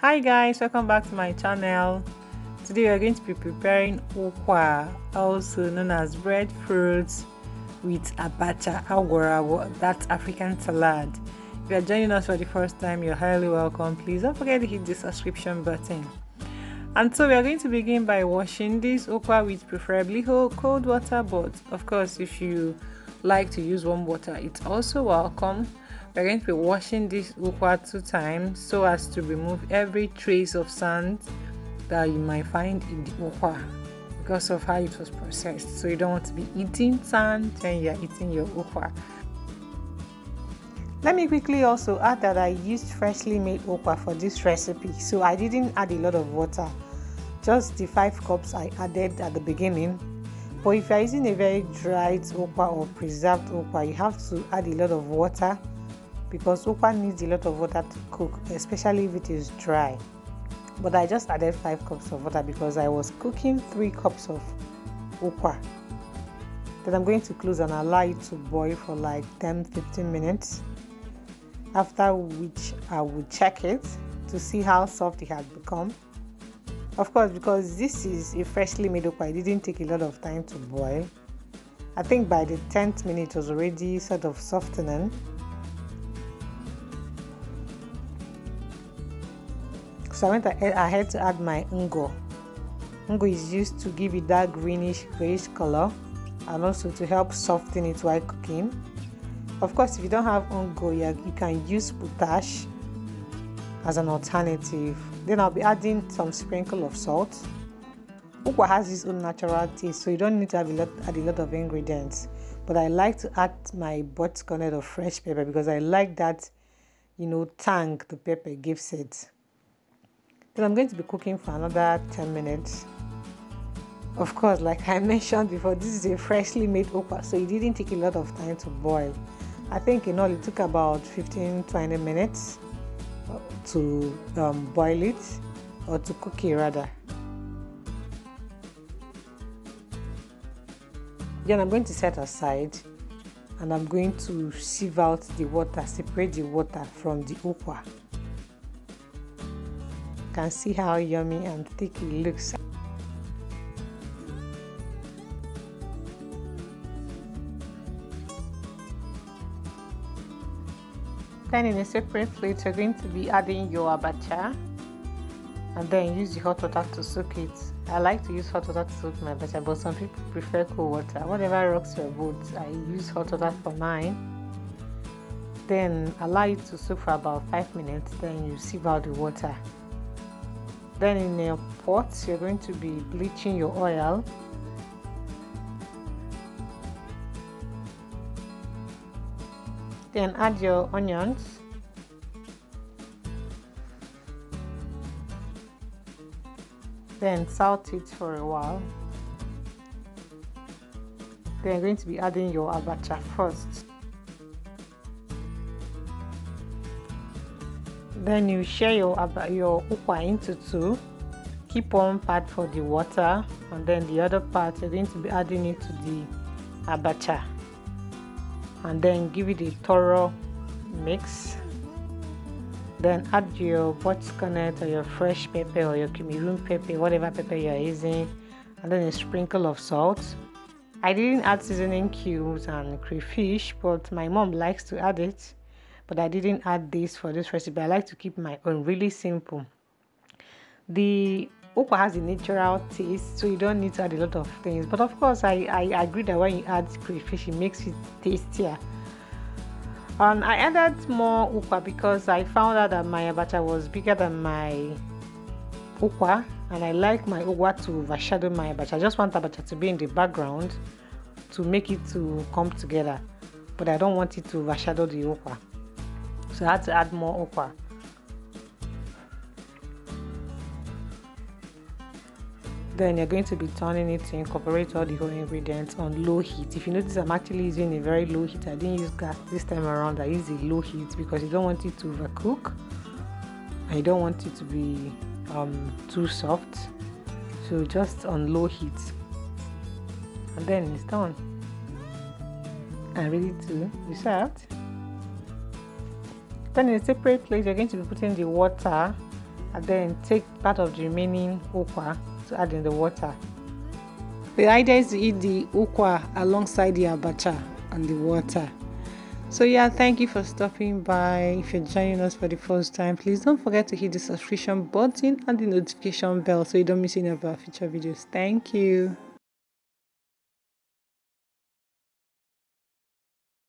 Hi guys, welcome back to my channel. Today we are going to be preparing Ukwa, also known as breadfruit with Abacha, Agworo, that's African salad. If you are joining us for the first time, you're highly welcome. Please don't forget to hit the subscription button. And so we are going to begin by washing this Ukwa with preferably cold water, but of course if you like to use warm water, it's also welcome. We're going to be washing this Ukwa 2 times so as to remove every trace of sand that you might find in the Ukwa because of how it was processed. So you don't want to be eating sand when you're eating your Ukwa. Let me quickly also add that I used freshly made Ukwa for this recipe, so I didn't add a lot of water, just the 5 cups I added at the beginning. But if you're using a very dried Ukwa or preserved Ukwa, you have to add a lot of water, because Ukwa needs a lot of water to cook, especially if it is dry. But I just added 5 cups of water because I was cooking 3 cups of Ukwa. Then I'm going to close and allow it to boil for like 10-15 minutes, after which I will check it to see how soft it had become. Of course, because this is a freshly made Ukwa, it didn't take a lot of time to boil. I think by the 10th minute it was already sort of softening. So I went ahead to add my ungo. Ungo is used to give it that grayish color and also to help soften it while cooking. Of course, if you don't have ungo, you can use potash as an alternative. Then I'll be adding some sprinkle of salt. Ukwa has its own natural taste, so you don't need to add a lot of ingredients. But I like to add my Botch sconnet of fresh pepper because I like that, tang the pepper gives it. Then I'm going to be cooking for another 10 minutes. Of course, like I mentioned before, this is a freshly made Ukwa, so it didn't take a lot of time to boil. I think in all it took about 15-20 minutes to boil it, or to cook it rather. Then I'm going to set aside and I'm going to sieve out the water, separate the water from the Ukwa. You can see how yummy and thick it looks. Then in a separate plate, you're going to be adding your Abacha and then use the hot water to soak it. I like to use hot water to soak my Abacha, but some people prefer cold water. Whatever rocks your boat, I use hot water for mine. Then allow it to soak for about 5 minutes, then you sieve out the water. Then in a pot, you're going to be bleaching your oil. Then add your onions. Then salt it for a while. Then you're going to be adding your Abacha first. Then you share your Ukwa into 2. Keep one part for the water, and then the other part you're going to be adding it to the Abacha. And then give it a thorough mix. Then add your Botch sconnet or your fresh pepper or your Cameroon pepper, whatever pepper you're using, and then a sprinkle of salt. I didn't add seasoning cubes and crayfish, but my mom likes to add it. But I didn't add this for this recipe. I like to keep my own really simple. The Ukwa has a natural taste, so you don't need to add a lot of things. But of course, I agree that when you add crayfish, it makes it tastier. And I added more Ukwa because I found out that my Abacha was bigger than my Ukwa, and I like my Ukwa to overshadow my Abacha. I just want Abacha to be in the background to make it to come together, but I don't want it to overshadow the Ukwa. So I had to add more Ukwa. Then you're going to be turning it to incorporate all the whole ingredients on low heat. If you notice, I'm actually using a very low heat. I didn't use gas this time around. I used a low heat because you don't want it to overcook and you don't want it to be too soft. So just on low heat, and then it's done and ready to be served. Then in a separate plate, you're going to be putting the water and then take part of the remaining ukwa to add in the water. The idea is to eat the ukwa alongside the abacha and the water. So yeah, thank you for stopping by. If you're joining us for the first time, please don't forget to hit the subscription button and the notification bell so you don't miss any of our future videos. Thank you.